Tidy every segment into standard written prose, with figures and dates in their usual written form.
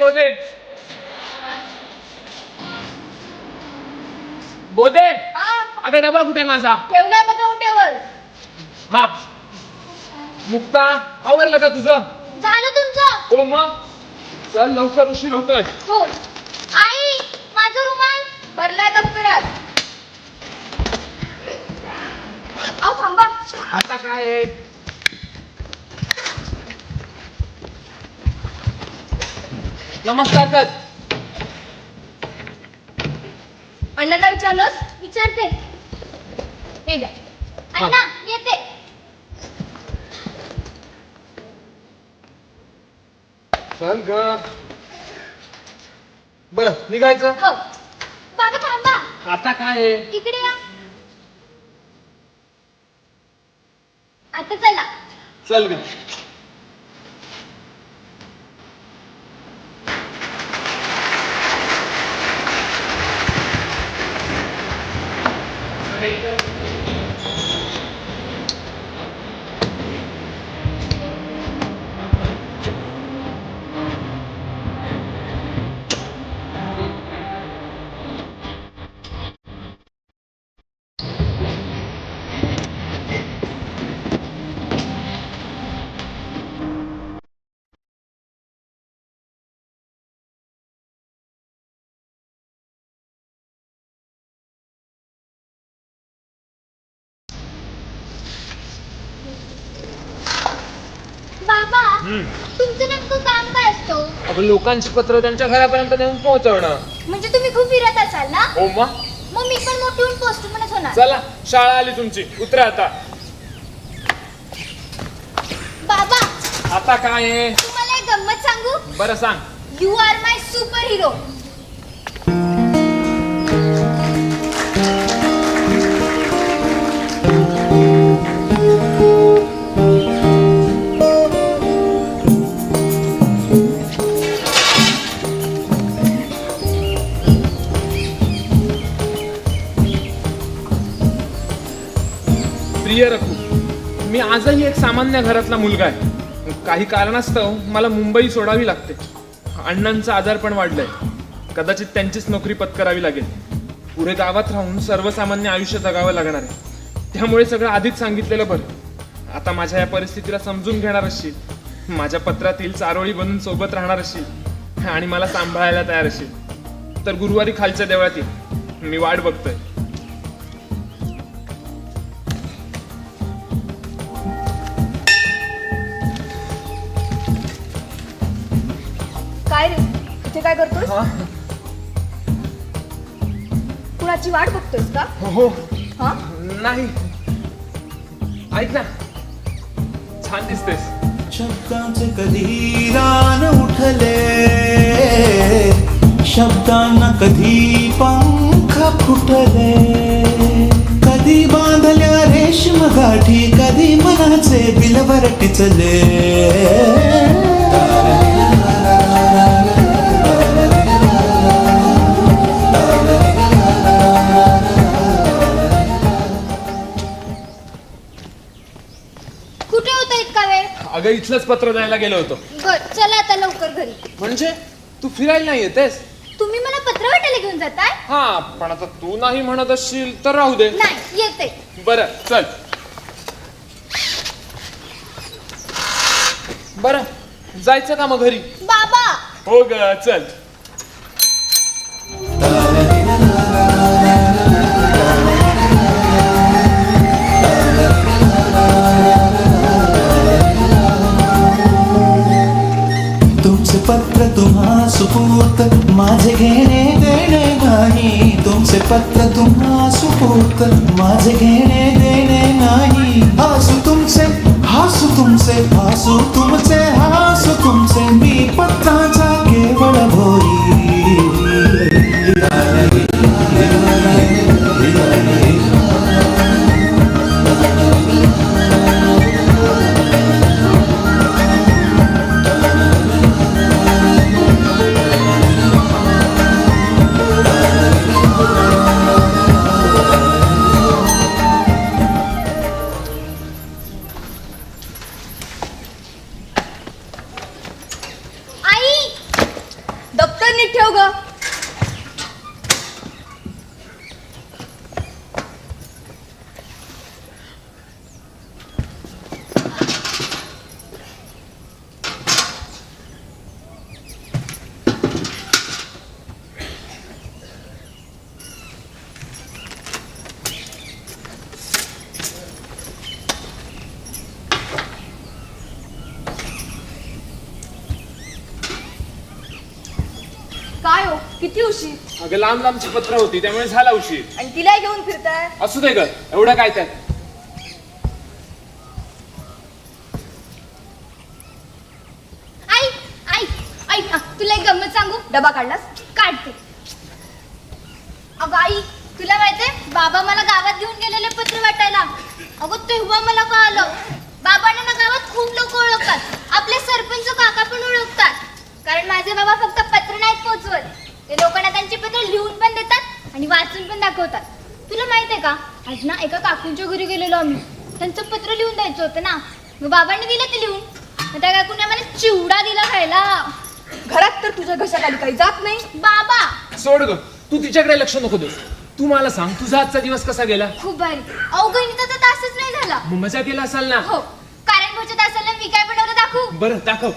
गोदे गोदे अगं डबा कुठे माझा ठेवलाय बघा टेबल. हा मुक्ता आवरलं का तुझं? झालं तुमचं? हो मग चल लवकर उशीर होतोय. हो. आई माझा रुमाल भरलाय दप्तरात. अहो थांबा. आता काय आहे? नमस्कार सर. अण्णांना विचारलंस? विचारते. हे द्या. अण्णा येते. चल ग. बरं निघायचं. हो. बाबा थांबा. आता काय आहे? इकडे या. आता चला. चल ग. बाबा तुमचं नेमकं काम काय असतं? आपण लोकांची पत्र त्यांच्या घरापर्यंत नेऊन पोहोचवणं. म्हणजे तुम्ही खूप फिरत असाल ना? हो मग मग मी पण मोठी होऊन पोस्टमनच होणार. चला शाळा आली तुमची उतरा आता. बाबा आता काय आहे? तुम्हाला एक गंमत सांगू? बरं सांग. You are my super hero. प्रिय रखू, मी आजही एक सामान्य घरातला मुलगा आहे. काही कारणास्तव मला मुंबई सोडावी लागते. अण्णांचं आजारपण वाढलंय. कदाचित त्यांचीच नोकरी पत्करावी लागेल. पुढे गावात राहून सर्वसामान्य आयुष्य जगावं लागणार आहे. त्यामुळे सगळं आधीच सांगितलेलं बरं. आता माझ्या या परिस्थितीला समजून घेणार असशील, माझ्या पत्रातील चारोळी बनून सोबत राहणार असशील आणि मला सांभाळायला तयार असशील तर गुरुवारी खालच्या देवळात ये. मी वाट बघतोय. काय रे इथे काय करतोस? हा? कुणाची वाट बघतोस का? हो हा? नाही. ऐक ना, छान दिसतेस. शब्दांचे कधी रान उठले, शब्दांना कधी पंख फुटले, कधी बांधल्या रेशम गाठी, कधी मनाचे बिलवर टिचले. कुठे होता इतका वेळ? अगं इथलंच पत्र द्यायला गेलो होतो. बर चला आता लवकर घरी. म्हणजे तू फिरायला नाही येतेस? तुम्ही मला पत्र वाटायला घेऊन जाताय? हा पण आता तू नाही म्हणत असशील तर राहू दे. नाही येते. बरं चल. बरं जायचं का मग घरी? बाबा हो ग चल. तुमचे पत्र तुम्हा सुपूर्त, माझे घेणे देणे नाही. तुमचे पत्र तुम्हा सुपूर्त, माझे घेणे देणे नाही. हसू तुमचे हसू तुमचे हसू तुमचे हसू तुमचे, मी पत्राचा केवळ भोरी. आई काय हो किती उशीर? अगं लांब लांबची पत्र होती त्यामुळे झाला उशीर. आणि तिला घेऊन फिरताय? असू दे ग, एवढं काय त्यात. आई आई आई तुला एक गंमत सांगू? डबा काढलास? काढते. अगं आई तुला माहितीये बाबा मला गावात घेऊन गेलेले पत्र वाटायला. अगं तेव्हा मला कळलं बाबांना ना गावात खूप लोक ओळखतात. आपले सरपंच काका पण ओळखतात. कारण माझे बाबा फक्त पत्र नाहीत पोहोचवत, ते लोकांना त्यांची पत्र लिहून पण देतात आणि वाचून पण दाखवतात. तुला माहितीये का आज ना एका काकूंच्या घरी गेलेलो आम्ही. त्यांचं पत्र लिहून द्यायचं होतं ना, मग बाबांनी दिलं ते लिहून. मग त्या काकूने आम्हाला चिवडा दिला खायला. घरात तर तुझ्या घशाखाली काही जात नाही. बाबा सोड ग, तू तिच्याकडे लक्ष नको देऊ. तू मला सांग, तुझा आजचा दिवस कसा गेला? खूप भारी. अहो गणिताचा तासच नाही झाला. मग मजा केला असाल ना? हो, कारण पुढच्या तासाला मी काय बनवलं दाखवू? बरं दाखव.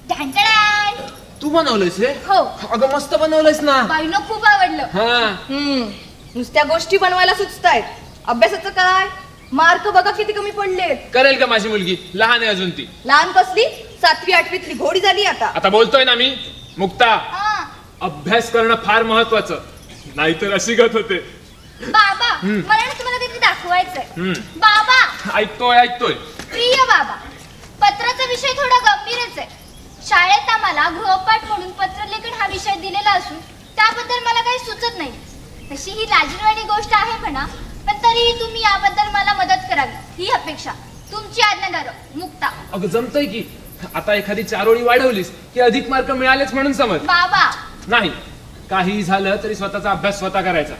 ढांटळाण. तू बनवलंयस हे? हो. अगं मस्त बनवलंयस ना. बाईंना खूप आवडलं. हा. नुसत्या गोष्टी बनवायला सुचतायत. अभ्यासाचं काय? मार्क बघा किती कमी पडलेत. करेल का माझी मुलगी? लहान आहे अजून ती. लहान कसली? 7वी 8वीतली घोडी झाली आता. आता बोलतोय ना मी. मुक्ता, हा. अभ्यास करणं फार महत्वाचं, नाहीतर अशी गत होते. बाबा मला ना तुम्हाला काहीतरी दाखवायचंय. हम्म. बाबा ऐकतोय. प्रिय बाबा, पत्राचा विषय थोडा गंभीरच आहे. शाळेत आम्हाला गृहपाठ म्हणून पत्रलेखन हा विषय दिलेला असून त्याबद्दल मला काही सुचत नाही. तशी ही लाजिरवाणी गोष्ट आहे म्हणा, पण तरीही तुम्ही याबद्दल मला मदत करावी ही अपेक्षा. तुमची आज्ञाधारक, मुक्ता. अगं जमतंय की. आता एखादी 4 ओळी वाढवलीस की अधिक मार्क मिळालेच म्हणून समज. बाबा नाही, काही झालं तरी स्वतःचा अभ्यास स्वतः करायचा.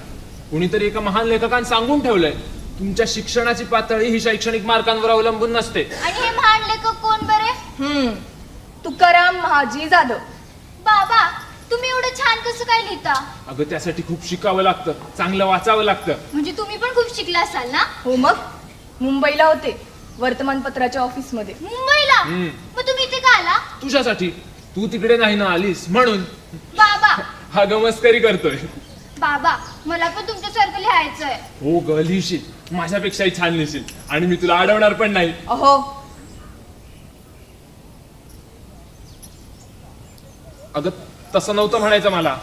कुणीतरी एका महान लेखकाने सांगून ठेवलंय, तुमच्या शिक्षणाची पातळी ही शैक्षणिक मार्कांवर अवलंबून नसते. आणि हे महान लेखक कोण बरे? तुकाराम महाजी जाधव. बाबा तुम्ही एवढं छान कसं काय लिहिता? अगं त्यासाठी खूप शिकावं लागतं, चांगलं वाचावं लागतं. म्हणजे तुम्ही पण खूप शिकला असाल ना? हो मग मुंबईला होते वर्तमानपत्राच्या ऑफिस मध्ये. मुंबईला? मग तुम्ही इथे का आला? तुझ्यासाठी. तू तिकडे नाही ना आलीस म्हणून. बाबा हा गमस्करी करतोय. बाबा मला पण तुमच्यासारखं लिहायचंय. हो ग, लिहिशील, माझ्यापेक्षाही छान लिहिशील आणि मी तुला अडवणार पण नाही. अहो अगं तसं नव्हतं म्हणायचं मला.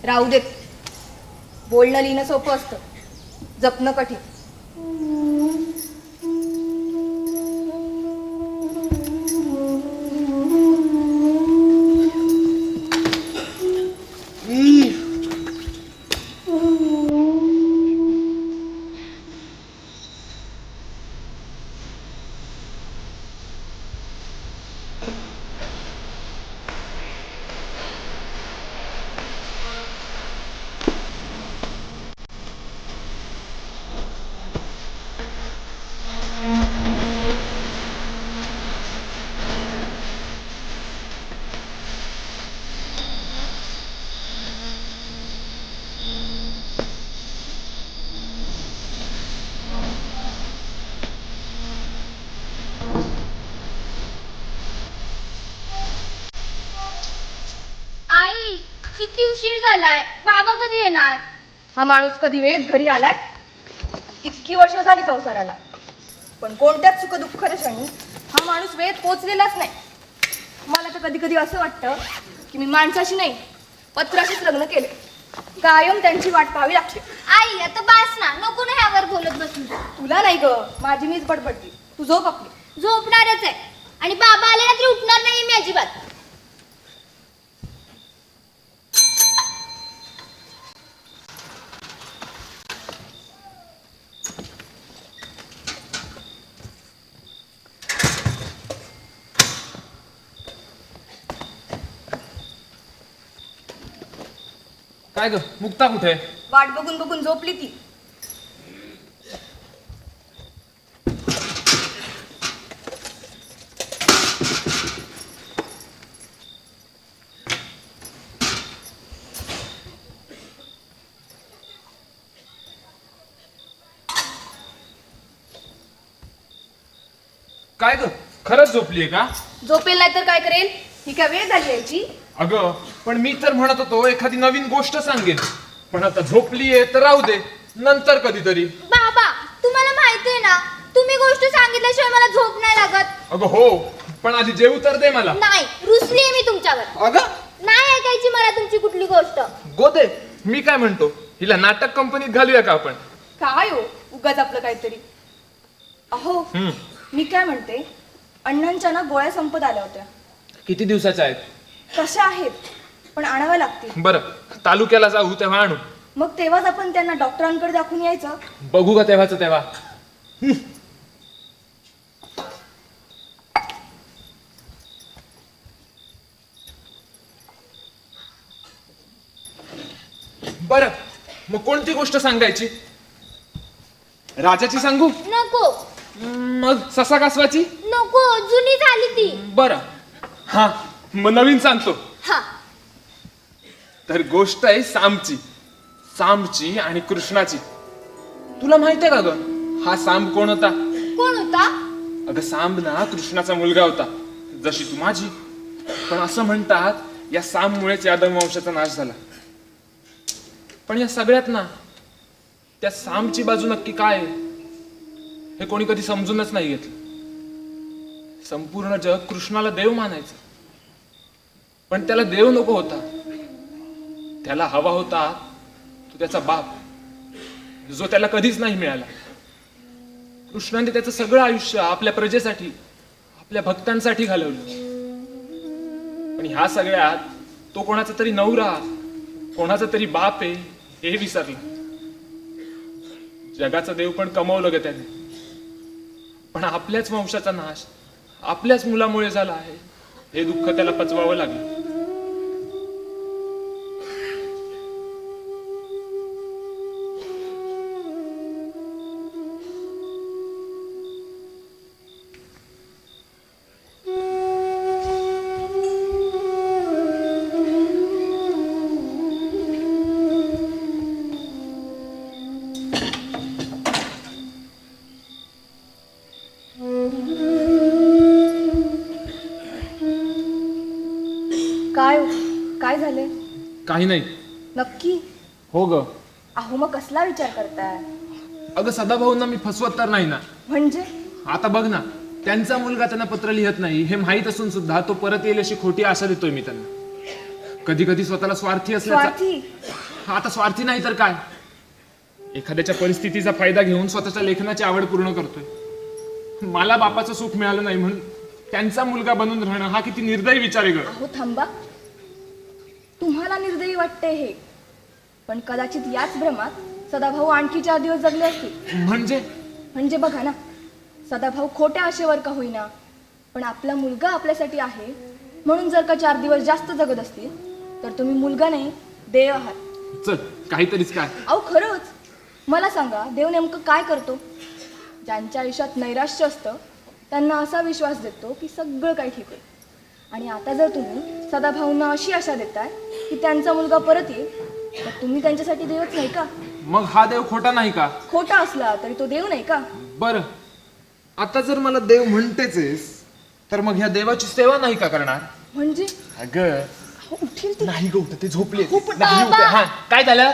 राहू देत. बोलणं लिहिणं सोपं असतं, जपणं कठीण. आई किती उशीर झालाय, बाबा कधी येणार? हा माणूस कधी वेळेत घरी आलाय? इतकी वर्ष झाली संसाराला, पण कोणत्याच सुख दुःखाच्या क्षणी हा माणूस वेळेत पोहोचलेलाच नाही. मला तर कधी कधी असं वाटतं की मी माणसाशी नाही पत्राशीच लग्न केले. कायम त्यांची वाट पाहावी लागते. आई आता बास ना, नको ना ह्यावर बोलत बसू. तुला नाही ग, माझी मीच बडबडली. तू झोप आपली. झोपणारच आहे आणि बाबा आले ना तरी उठणार नाही मी अजिबात. काय ग, मुक्ता कुठे? वाट बघून बघून झोपली ती. काय ग, खरंच झोपलीये का? झोपेल नाही तर काय करेल? ही काय वेळ झाली याची? अगं पण मी तर म्हणत होतो एखादी नवीन गोष्ट सांगेन, पण आता झोपलीये तर राहू दे, नंतर कधीतरी. बाबा तुम्हाला माहितीये ना, तुम्ही गोष्ट सांगितल्याशिवाय मला झोप नाही लागत. अगं हो, पण आधी जेवू तर दे मला. नाही, रुसली आहे मी तुमच्यावर. अगं नाही ऐकायची मला तुमची कुठली गोष्ट. गोदे, मी काय म्हणतो, हिला नाटक कंपनीत घालूया का आपण? काय हो उगाच आपलं काहीतरी. अहो मी काय म्हणते, अण्णांच्या ना गोळ्या संपत आल्या होत्या. किती दिवसाच्या आहेत? कशा आहेत पण आणाव्या लागतील. बरं, तालुक्याला जाऊ तेव्हा आणू. मग तेव्हाच आपण त्यांना डॉक्टरांकडे दाखवून यायचं. बघू का तेव्हाच तेव्हा. बरं, मग कोणती गोष्ट सांगायची? राजाची सांगू? नको मग ससा कासवाची? नको, जुनी झाली ती. बरं, हा मग नवीन सांगतो. हा, तर गोष्ट आहे सामची आणि कृष्णाची. तुला माहिती आहे का ग, हा सांब कोण होता? कोण होता? अगं सांब ना कृष्णाचा मुलगा होता, जशी तू माझी. पण असं म्हणतात या सांबमुळेच यादव वंशाचा नाश झाला. पण या सगळ्यात ना त्या सांबची बाजू नक्की काय आहे हे कोणी कधी समजूनच नाही घेतलं. संपूर्ण जग कृष्णाला देव मानायचं, पण त्याला देव नको होता. त्याला हवा होता तो त्याचा बाप, जो त्याला कधीच नाही मिळाला. कृष्णाने त्याचं सगळं आयुष्य आपल्या प्रजेसाठी, आपल्या भक्तांसाठी घालवलं. पण ह्या सगळ्यात तो कोणाचा तरी नवरा, कोणाचा तरी बाप आहे हे विसरला. जगाचा देव पण कमवलं ग त्याने, पण आपल्याच वंशाचा नाश आपल्याच मुलामुळे झाला आहे हे दुःख त्याला पचवावं लागलं. काय झाले? काही नाही. नक्की? हो ग. अहो मग कसला विचार करताय? अगं सदाभाऊंना मी फसवत तर नाही ना. म्हणजे? आता बघ ना, त्यांचा मुलगा त्यांना पत्र लिहत नाही हे माहित असून सुद्धा तो परत येईल अशी खोटी आशा देतोय मी त्यांना. कधी कधी स्वतःला स्वार्थी असल्याचा. स्वार्थी? आता स्वार्थी नाही तर काय, एखाद्याच्या परिस्थितीचा फायदा घेऊन स्वतःच्या लेखनाची आवड पूर्ण करतोय. मला बापाचं सुख मिळालं नाही म्हणून त्यांचा मुलगा बनून राहणं हा किती निर्दयी विचार आहे ग. अहो थांबा, तुम्हाला निर्दयी वाटते हे, पण कदाचित याच भ्रमात सदाभाऊ आणखी 4 दिवस जगले असतील. म्हणजे बघा ना, सदाभाऊ खोट्या आशेवर का होईना, पण आपला मुलगा आपल्यासाठी आहे म्हणून जर का 4 दिवस जास्त जगत असतील तर तुम्ही मुलगा नाही देव आहात. चल काहीतरीच काय. अहो खरंच, मला सांगा देव नेमकं काय करतो? ज्यांच्या आयुष्यात नैराश्य असतं त्यांना असा विश्वास देतो की सगळं काही ठीक होईल. आणि आता जर तुम्ही सदाभाऊंना अशी आशा देताय की त्यांचा मुलगा परत येईल, तर तुम्ही त्यांच्यासाठी देवच नाही का? मग हा देव खोटा नाही का? खोटा असला तरी तो देव नाही का? बरं, आता जर मला देव म्हणतेच तर मग ह्या देवाची सेवा नाही का करणार? म्हणजे? अगं अहो, उठील ती. नाही गं, ते झोपले. हो, पण बाबा. हा काय झालं?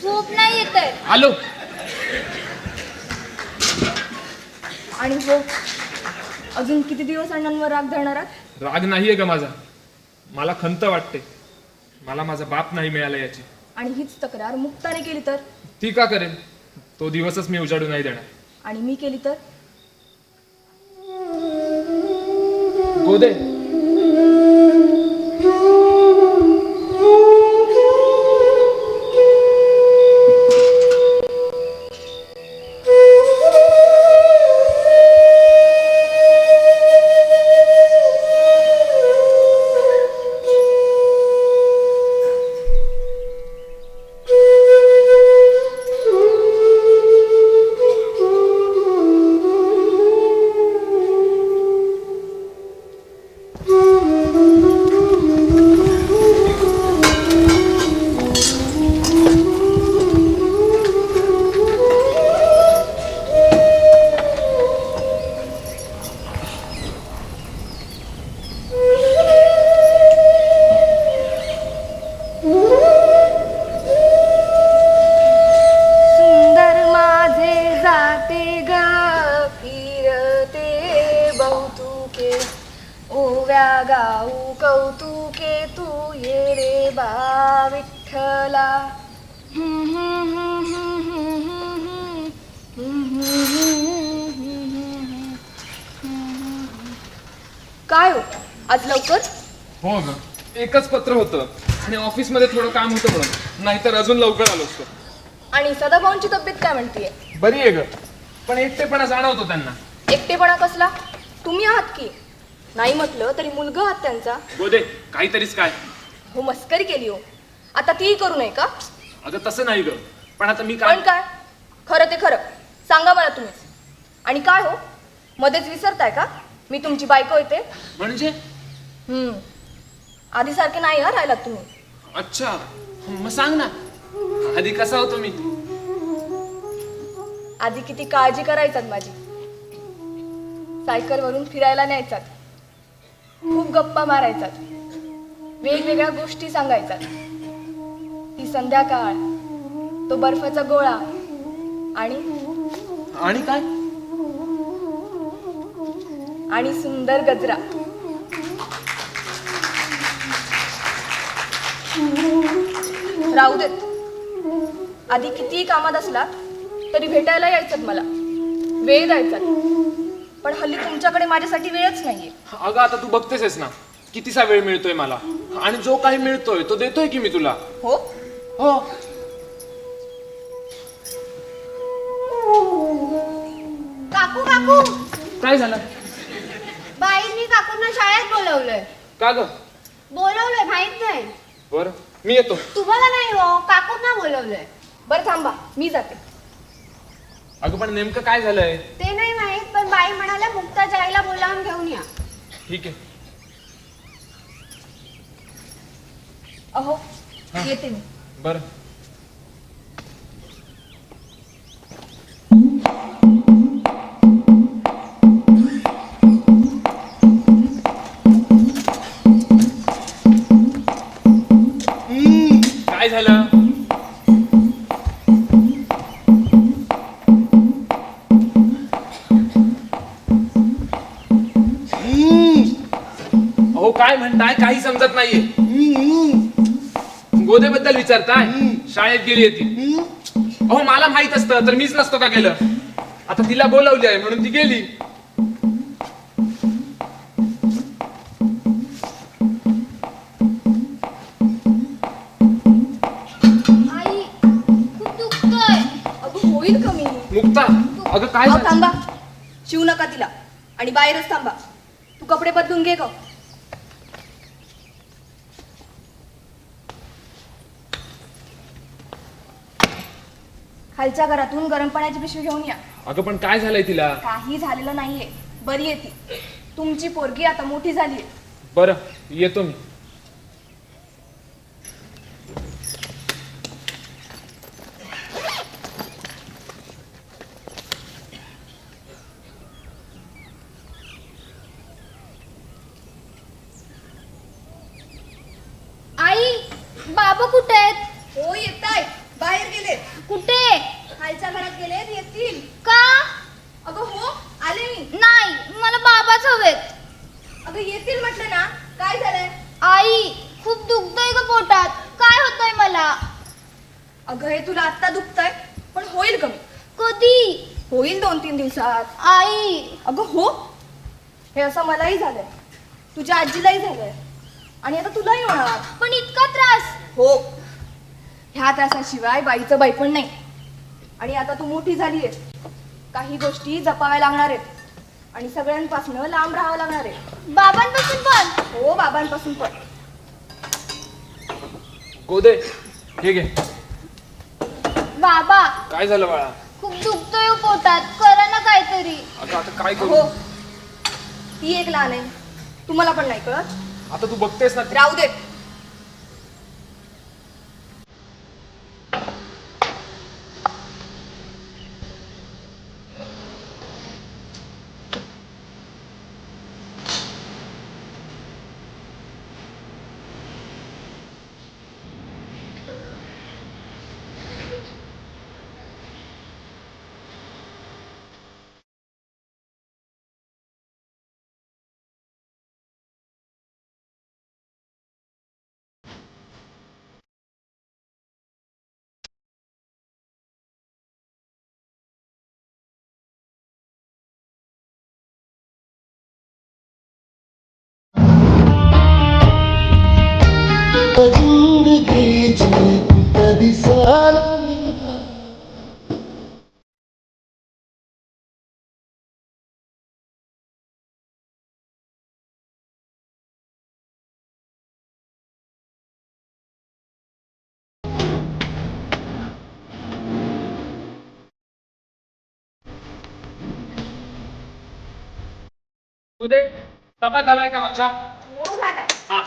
झोप नाही येत आहे. आलो. आणि हो, अजून किती दिवस अण्णांवर राग धरणार आहात? राग नाहीये का माझा, मला खंत वाटते. मला माझा बाप नाही मिळाला याची. आणि हीच तक्रार मुक्ताने केली तर? ती का करेल? तो दिवसच मी उजाडू नाही देणार. आणि मी केली तर? गोदे, केतू ये रे बा विठ्ठला. काय हो आज लवकर? हो ग, एकच पत्र होतं आणि ऑफिसमध्ये थोडं काम होतं म्हणून, नाहीतर अजून लवकर आलो असतो. आणि सदाभाऊंची तब्येत काय म्हणतीये? बरी आहे ग, पण एकटेपणा जाणवतो त्यांना. एकटेपणा कसला? तुम्ही आहात की. नाही म्हटलं तरी मुलगा आहात त्यांचा. गोदे, काहीतरीच काय. हो मस्करी केली हो. आता तीही करू नये का? अगं तसं नाही ग, पण आता मी पण काय? खरं ते खरं सांगा मला तुम्हीच. आणि काय हो मध्येच विसरताय का मी तुमची बायको येते? म्हणजे? आधी सारखे नाही हा राहिलात तुम्ही. अच्छा, मग सांग ना, आधी कसा होतो मी? आधी किती काळजी करायचात माझी. सायकलवरून फिरायला न्यायचात, खूप गप्पा मारायचात, वेगवेगळ्या गोष्टी सांगायचात. ती संध्याकाळ, तो बर्फाचा गोळा आणि आणि काय? आणि सुंदर गजरा. राहू देत. आधी कितीही कामात असला तरी भेटायला यायचं मला, वेळ द्यायचा. पण हल्ली तुमच्याकडे माझ्यासाठी वेळच नाहीये. अगं आता तू बघतेस ना कितीसा वेळ मिळतोय मला, आणि जो काही मिळतोय तो देतोय की मी तुला. हो हो. काकू काकू, काय झालं? बाईंनी काकूंना शाळेत बोलवलंय. का ग? बोलवलंय माहित नाही. बर, मी येतो. तुम्हाला नाही हो, काकूंना बोलवलंय. बरं थांबा मी जाते. अगं पण नेमकं काय झालंय? ते नाही माहित, पण बाई म्हणाल्या मुक्ताच्या आईला बोलावून घेऊन या. ठीक आहे. अहो येते मी. बर. काय झालं? अहो काय म्हणताय, काही समजत नाहीये. गोदेबद्दल विचारताय? शाळेत गेली ती. अहो मला माहित असतं तर मीच नसतो का गेलं. आता तिला बोलवली आहे म्हणून ती गेली. आई खूप दुखतोय. अगं होईल कमी. मुक्ता, अगं काय अहो झालं? थांबा, शिवू नका तिला. आणि बाहेरच थांबा. तू कपडे बदलून घे ग. खालच्या घरातून गरम पाण्याची पिशवी घेऊन या. अगं पण काय झालंय तिला? काही झालेलं नाहीये, बरी आहे ती. तुमची पोरगी आता मोठी झालीये. बरं, येतो मी. आई बाबा कुठे आहेत? हो येत आहे, बाहेर गेले. कुठे? खालच्या घरात गेले, येतील. का? अगं हो आले मी. नाही, मला बाबाच हवेत. अगं येतील म्हटलं ना. काय झालंय? आई खूप दुखतंय ग पोटात. काय होतंय मला? अगं हे तुला आत्ता दुखतंय, पण होईल कमी. कधी? होईल 2-3 दिवसात. आई अगं हो, हे असं मलाही झालंय, तुझ्या आजीलाही झालंय, आणि आता तुलाही होणार. पण इतका त्रास? हो, ह्या त्रासाशिवाय बाईचं बाईपण नाही. आणि आता तू मोठी झालीये, काही गोष्टी जपाव्या लागणार आहेत आणि सगळ्यांपासून लांब राहावं लागणार आहे. बाबांपासून पण? हो, बाबांपासून पण. गोदे, हे घे. बाबा काय झालं बाळा? खूप दुखतोय हो पोटात, करा ना काहीतरी. अगं आता काय हो, करू? ती एक लहान आहे, तुम्हाला पण नाही कळत. आता तू बघतेस ना. राहू दे. जिंदगीचे कधी साल उदय तपास झालाय का माझा? हा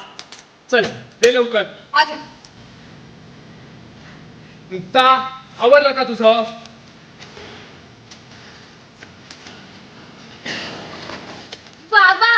चल दे लवकर. मुक्ता आवरलं का तुझं? बाबा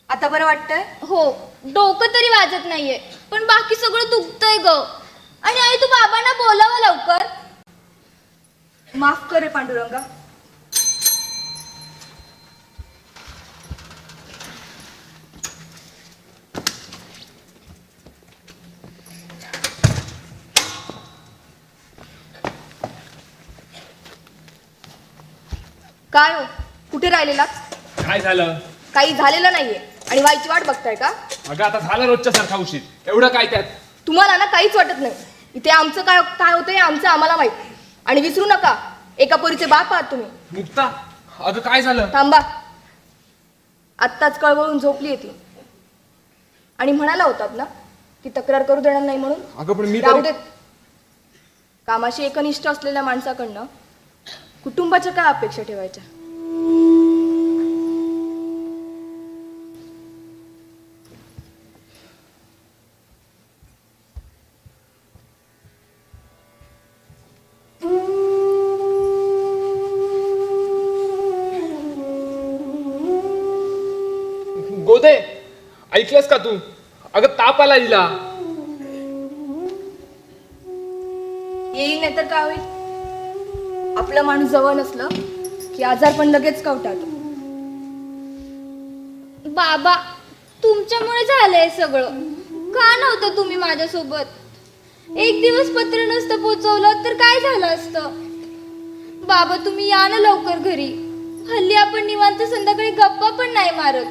आता बरं वाटतंय? हो डोकं तरी वाजत नाहीये पण बाकी सगळं दुखतंय ग. आणि आई तू बाबांना बोलावं लवकर. माफ कर रे पांडुरंगा. काय हो कुठे राहिलेलात? काय झालं? काही झालेलं नाहीये आणि व्हायची वाट बघताय का? अगं आता झालं रोजच्या सारखा उशीर. एवढं काय त्यात? तुम्हाला ना काहीच वाटत नाही. इथे आमचं काय काय होतं हे आमचं आम्हाला माहित. आणि विसरू नका एका पोरीचे बाप आहात तुम्ही. मुक्ता अगं काय झालं? थांबा. आत्ताच कळवळून झोपली ती आणि म्हणाला होतात ना की तक्रार करू देणार नाही म्हणून. अगं पण मी राहू देत. कामाशी एकनिष्ठ असलेल्या माणसाकडनं कुटुंबाच्या काय अपेक्षा ठेवायच्या? गोदे ऐकलंस का तू? अगं ताप आला हिला. येईल नाही तर काय होईल? आपलं माणूस जवळ नसलं की आजार पण लगेच कवटाळतो. बाबा, तुमच्यामुळे झालंय सगळं. का नव्हतं तुम्ही माझ्यासोबत? एक दिवस पत्र नसतं पोचवलं तर काय झालं असतं? बाबा, तुम्ही या ना लवकर घरी. हल्ली आपण निवांत संध्याकाळी गप्पा पण नाही मारत.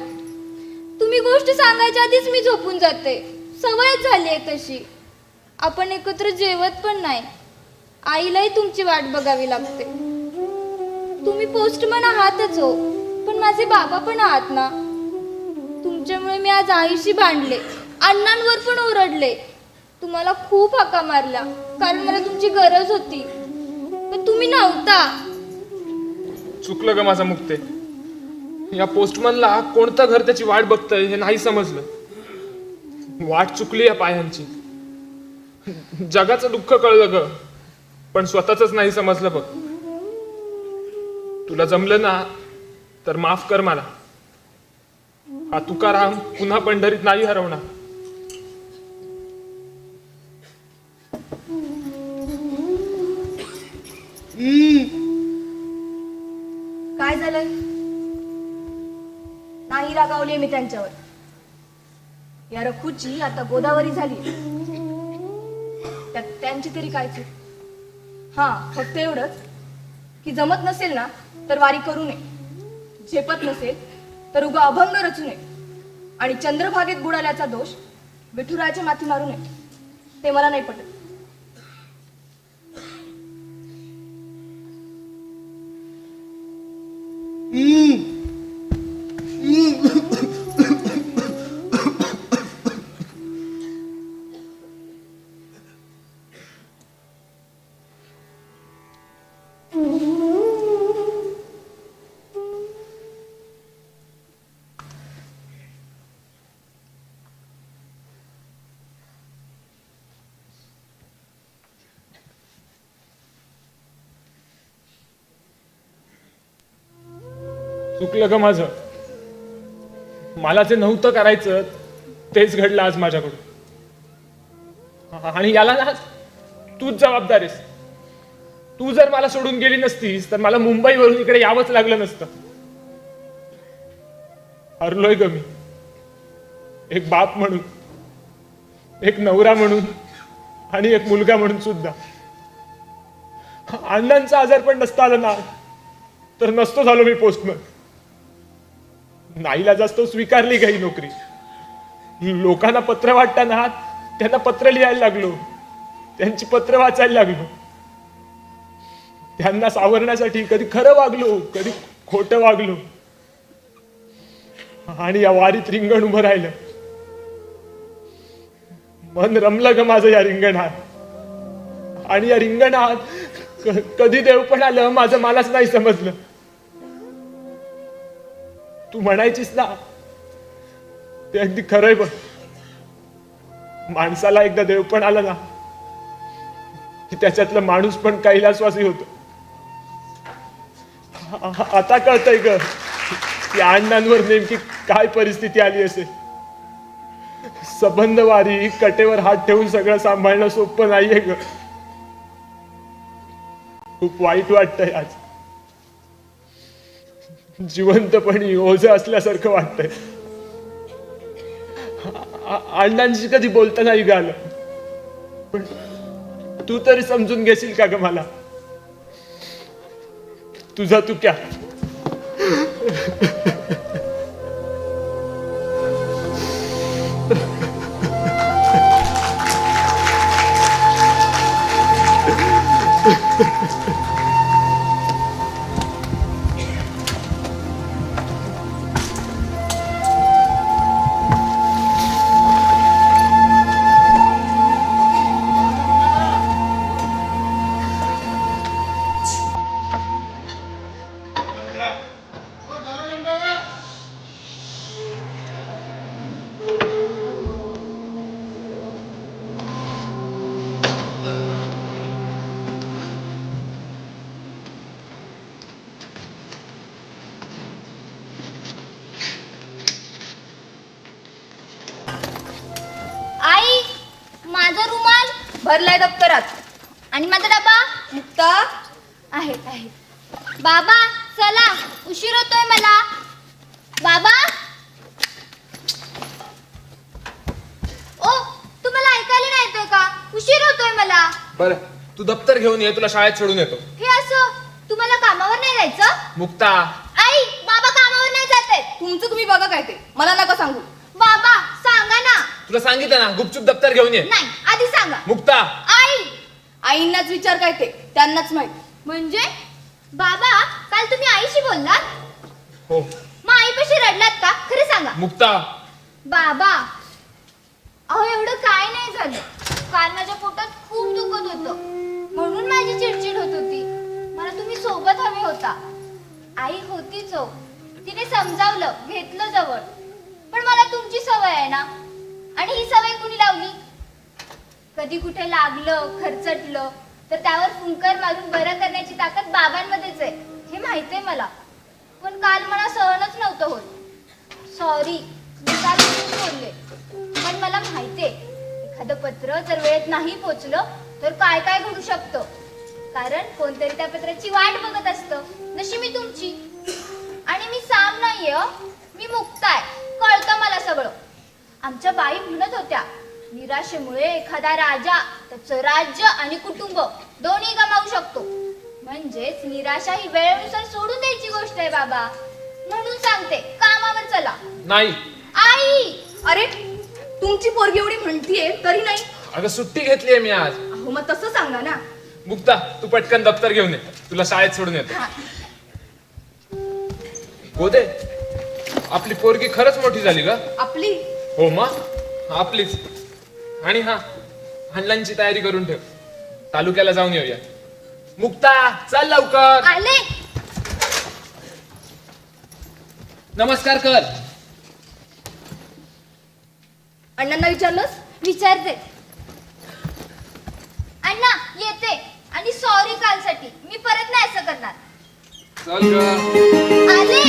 तुम्ही गोष्ट सांगायच्या आधीच मी झोपून जाते. सवयच झाली आहे तशी. आपण एकत्र जेवत पण नाही. आईलाही तुमची वाट बघावी लागते. तुम्ही पोस्टमन आहातच हो, पण माझे बाबा पण आहात ना. तुमच्यामुळे मी आज आईशी भांडले, अण्णांवर पण ओरडले, तुम्हाला खूप हाका मारल्या कारण मला तुमची गरज होती, पण तुम्ही नव्हता. चुकलं ग माझा मुक्ते. या पोस्टमनला कोणतं घर त्याची वाट बघतंय हे नाही समजलं. वाट चुकली या पायांची. जगाचं दुःख कळलं ग, पण स्वतःच नाही समजलं बघ. तुला जमलं ना तर माफ कर मला. हा तुकाराम पुन्हा पंढरीत नाही हरवणार. काय झालंय? नाही रागावली मी त्यांच्यावर. या रखूची आता गोदावरी झाली. त्यात त्यांची तरी काय चूक? हा, फक्त एवढंच की जमत नसेल ना तर वारी करू नये, झेपत नसेल तर उगा अभंग रचू नये, आणि चंद्रभागेत बुडाल्याचा दोष विठुरायाच्या माथी मारू नये. ते मला नाही पटत. चुकलं ग माझं. मला जे नव्हतं करायचं तेच घडलं आज माझ्याकडून. आणि याला ना तूच जबाबदार आहेस. तू जर मला सोडून गेली नसतीस तर मला मुंबईवरून इकडे यावंच लागलं नसतं. हरलोय ग मी, एक बाप म्हणून, एक नवरा म्हणून, आणि एक मुलगा म्हणून सुद्धा. अण्णांचा आजार पण नसता आलं ना तर नसतो झालो मी पोस्टमन. नाईला जास्त स्वीकारली काही नोकरी. लोकांना पत्र वाटताना त्यांना पत्र लिहायला लागलो, त्यांची पत्र वाचायला लागलो. त्यांना सावरण्यासाठी कधी खरं वागलो, कधी खोटं वागलो. आणि या वारीत रिंगण उभं राहिलं. मन रमलं ग माझं या रिंगणात. आणि या रिंगणात कधी देव पण आलं माझं मलाच नाही समजलं. तू म्हणायचीस ना ते अगदी खरंय बघ. माणसाला एकदा देव पण आला ना की त्याच्यातलं माणूस पण कैलासवासी होतो. आता कळतंय ग की अण्णांवर नेमकी काय परिस्थिती आली असेल. सबंध वारी कटेवर हात ठेवून सगळं सांभाळणं सोपं नाहीये ग. खूप वाईट वाटतंय आज. जिवंतपणी ओझं असल्यासारखं वाटतंय. अण्णांशी कधी बोलता नाही ग आलं, पण तू तरी समजून घेशील का ग मला? तुझा तू क्या. माझा रुमाल भरलाय दप्तरात. आणि माझा डबा मुक्ता, आहे. बाबा चला, उशीर होतोय मला. बाबा, ओ तुम्हाला ऐकायला नाही येतोय का? उशीर होतोय मला. बरं, तू दप्तर घेऊन ये, तुला शाळेत सोडून येतो. हे असं, तुम्हाला कामावर नाही जायचं? मुक्ता, आई, बाबा कामावर नाही जात आहेत. तुमचं तुम्ही बघा काय ते, मला नका सांगू. बाबा सांगा ना. तुला सांगितलं ना, गुपचूप दप्तर घेऊन ये. नाही, आधी सांगा. मुक्ता, आई, आईंनाच विचार काय ते, त्यांनाच माहित. म्हणजे बाबा काल तुम्ही आईशी बोललात? हो. मग आईपाशी रडलात का? खरं सांगा. मुक्ता, बाबा, अहो एवढं काय नाही झालं. काल माझ्या पोटात खूप दुखत होतं, म्हणून माझी चिडचिड होत होती. मला तुम्ही सोबत हवे होता. आई होतीच हो, तिने समजावलं, घेतलं जवळ. पण मला तुमची सवय आहे ना, आणि ही सवय कुणी लावली? कधी कुठे लागलं, खरचटलं तर त्यावर फुंकर मारून बरं करण्याची ताकद बाबांमध्येच आहे, हे माहितीये मला. पण काल मला सहनच नव्हतं होत. सॉरी, मी काल खूप बोलले. पण मला माहितीये, एखादं पत्र जर वेळेत नाही पोचलं तर काय काय घडू शकतं. कारण कोणतरी त्या पत्राची वाट बघत असतं. जशी मी तुमची. आणि मी साम नाहीये हो, मी मुक्ता आहे. कळतं मला सगळं. आमच्या बाई म्हणत होत्या, निराशेमुळे एखादा राजा त्याचं राज्य आणि कुटुंब दोन्ही गमावू शकतो. म्हणजेच निराशा ही वेळेनुसार सोडून द्यायची गोष्ट आहे बाबा. म्हणून सांगते, कामावर चला. नाही. आई, अरे, तुमची पोरगी एवढी म्हणतीये तरी नाही. अगं सुट्टी घेतलीये मी आज. अहो मग तसं सांगा ना. मुक्ता, तू पटकन दप्तर घेऊन ये, तुला शाळेत सोडून येतो. हा. गोदे, आपली पोरगी खरंच मोठी झाली का? आपली हो मग, आपलीच. आणि हा, हंडलांची तयारी करून ठेव, तालुक्याला जाऊन येऊया. मुक्ता, चल लवकर. आले. नमस्कार कर. अण्णांना विचारलंस? विचारते. अण्णा येते. आणि सॉरी कालसाठी. मी परत नाही असं करणार. चल ग. आले.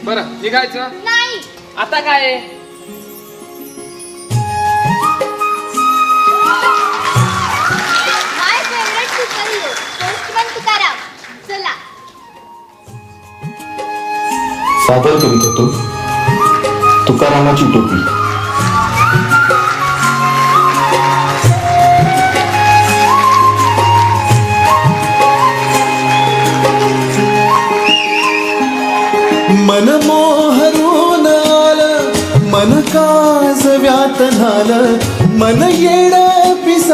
बरं, निघायचं नाही. आता. काय my favourite superhero postman Tukaram. चला. सादर करीत होतो तुकारामाची टोपी. मन मोहरून आलं, मन काजव्यात झालं, मन येड पिस